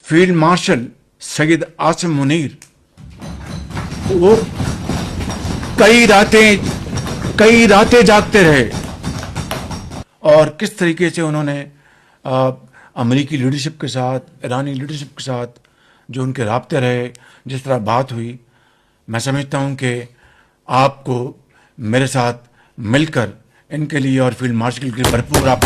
Field marshal Syed Asim Munir वो कई रातें जागते रहे और किस तरीके से उन्होंने अमेरिकी लीडरशिप के साथ, ईरानी लीडरशिप के साथ जो उनके राब्ते रहे, जिस तरह बात हुई, मैं समझता हूं कि आपको मेरे साथ मिलकर इनके लिए और फील्ड मार्शल के लिए भरपूर आप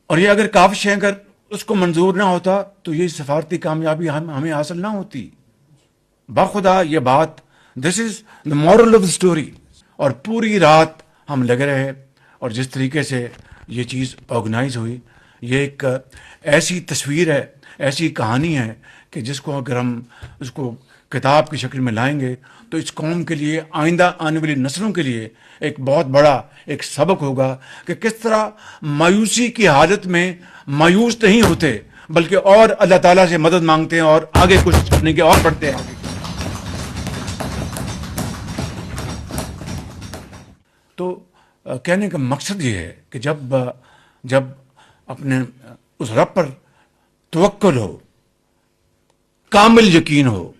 और ये अगर काविश है, अगर उसको मंजूर ना होता तो ये सफारती कामयाबी हमें हासिल ना होती। बाखुदा ये बात, this is the moral of the story. और पूरी रात हम लगे रहे और जिस तरीके से ये चीज़ ऑर्गेनाइज हुई, ये एक ऐसी तस्वीर है, ऐसी कहानी है कि जिसको अगर हम उसको किताब की शक्ल में लाएंगे तो इस कौम के लिए, आइंदा आने वाली नस्लों के लिए एक बहुत बड़ा एक सबक होगा कि किस तरह मायूसी की हालत में मायूस नहीं होते बल्कि और अल्लाह ताला से मदद मांगते हैं और आगे कोशिश करने के और बढ़ते हैं। तो कहने का मकसद ये है कि जब अपने उस रब पर तवक्कुल हो, कामिल यकीन हो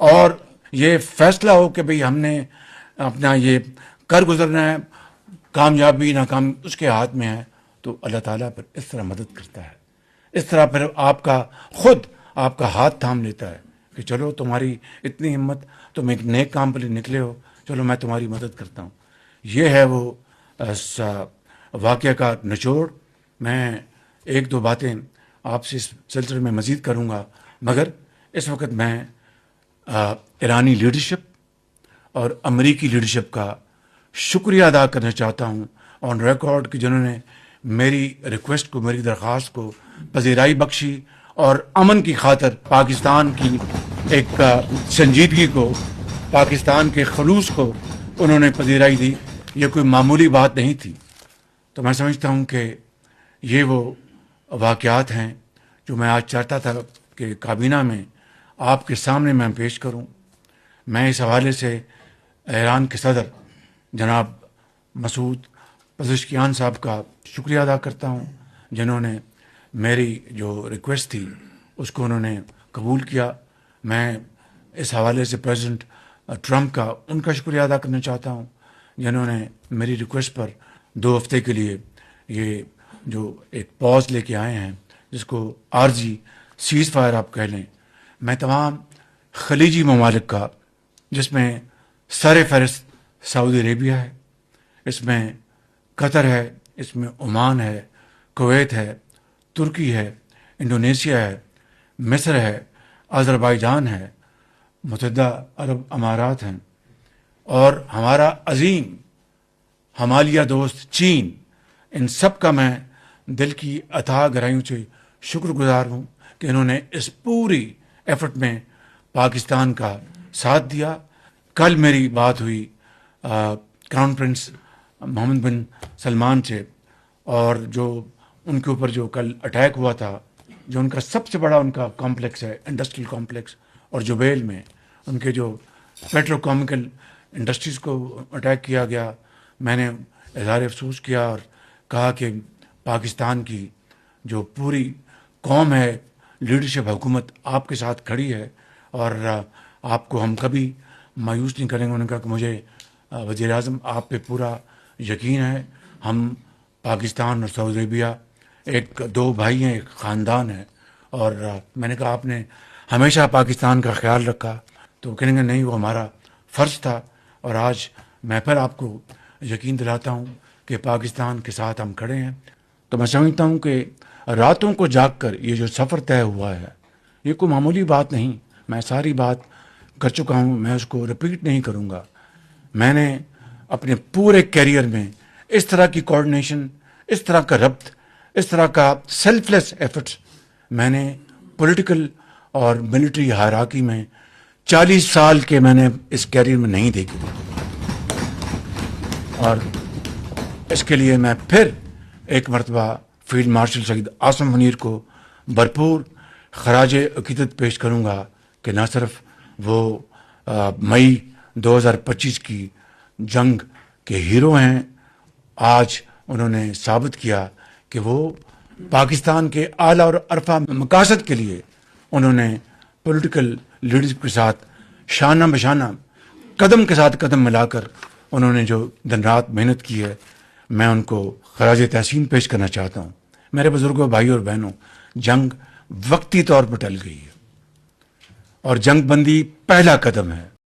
और ये फैसला हो कि भाई हमने अपना ये कर गुजरना है, कामयाबी नाकाम उसके हाथ में है, तो अल्लाह ताला पर इस तरह मदद करता है, इस तरह फिर आपका हाथ थाम लेता है कि चलो तुम्हारी इतनी हिम्मत, तुम एक नेक काम पर निकले हो, चलो मैं तुम्हारी मदद करता हूँ। ये है वो वाक़या का निचोड़। मैं एक दो बातें आपसे इस सिलसिले में मज़ीद करूँगा, मगर इस वक्त मैं ईरानी लीडरशिप और अमेरिकी लीडरशिप का शुक्रिया अदा करना चाहता हूँ ऑन रिकॉर्ड कि जिन्होंने मेरी रिक्वेस्ट को, मेरी दरख्वास्त को पजीराई बख्शी और अमन की खातर पाकिस्तान की एक संजीदगी को, पाकिस्तान के खलूस को उन्होंने पजीराई दी। ये कोई मामूली बात नहीं थी। तो मैं समझता हूँ कि ये वो वाक़यात हैं जो मैं आज चाहता था कि काबीना में आपके सामने मैं पेश करूं। मैं इस हवाले से ईरान के सदर जनाब मसूद पज़ेश्कियान साहब का शुक्रिया अदा करता हूं, जिन्होंने मेरी जो रिक्वेस्ट थी उसको उन्होंने कबूल किया। मैं इस हवाले से प्रेसिडेंट ट्रंप का उनका शुक्रिया अदा करना चाहता हूं, जिन्होंने मेरी रिक्वेस्ट पर 2 हफ्ते के लिए ये जो एक पॉज लेके आए हैं, जिसको आरजी सीज़ फायर आप कह लें। मैं तमाम खलीजी ममालिक का, जिसमें सर फहरिस्त सऊदी अरेबिया है, इसमें कतर है, इसमें ओमान है, कुवैत है, तुर्की है, इंडोनेशिया है, मिस्र है, अज़रबैजान है, मुत्तहिदा अरब अमारात हैं और हमारा अजीम हमालिया दोस्त चीन, इन सब का मैं दिल की अथाह गहराइयों से शुक्रगुजार हूँ कि इन्होंने इस पूरी एफर्ट में पाकिस्तान का साथ दिया। कल मेरी बात हुई क्राउन प्रिंस मोहम्मद बिन सलमान से, और जो उनके ऊपर जो कल अटैक हुआ था, जो उनका सबसे बड़ा उनका कॉम्प्लेक्स है, इंडस्ट्रियल कॉम्प्लेक्स, और जुबैल में उनके जो पेट्रोकेमिकल इंडस्ट्रीज़ को अटैक किया गया, मैंने इज़हार अफसोस किया और कहा कि पाकिस्तान की जो पूरी कौम है, लीडरशिप हुकूमत आपके साथ खड़ी है और आपको हम कभी मायूस नहीं करेंगे। उन्होंने कहा कि मुझे वज़ीर आज़म आप पे पूरा यकीन है, हम पाकिस्तान और सऊदी अरेबिया एक 2 भाई हैं, एक ख़ानदान है। और मैंने कहा आपने हमेशा पाकिस्तान का ख्याल रखा, तो कहेंगे नहीं, वो हमारा फ़र्ज़ था। और आज मैं फिर आपको यकीन दिलाता हूँ कि पाकिस्तान के साथ हम खड़े हैं। तो मैं समझता हूँ कि रातों को जागकर ये जो सफ़र तय हुआ है, ये कोई मामूली बात नहीं। मैं सारी बात कर चुका हूँ, मैं उसको रिपीट नहीं करूँगा। मैंने अपने पूरे कैरियर में इस तरह की कोऑर्डिनेशन, इस तरह का रब्त, इस तरह का सेल्फलेस एफर्ट्स मैंने पॉलिटिकल और मिलिट्री हायरार्की में 40 साल के मैंने इस कैरियर में नहीं देखे। और इसके लिए मैं फिर एक मरतबा फील्ड मार्शल सैयद आसिम मुनीर को भरपूर खराज अकीदत पेश करूँगा कि न सिर्फ वो मई 2025 की जंग के हीरो हैं, आज انہوں نے ثابت کیا کہ وہ پاکستان کے اعلیٰ اور عرفہ مقاصد کے لیے انہوں نے پولیٹیکل لیڈرشپ کے ساتھ شانہ بشانہ قدم کے ساتھ قدم ملا کر انہوں نے جو دن رات محنت کی ہے، میں ان کو خراج تحسین پیش کرنا چاہتا ہوں۔ میرے بزرگوں، بھائیوں اور بہنوں، جنگ وقتی طور پر ٹل گئی ہے اور جنگ بندی پہلا قدم ہے۔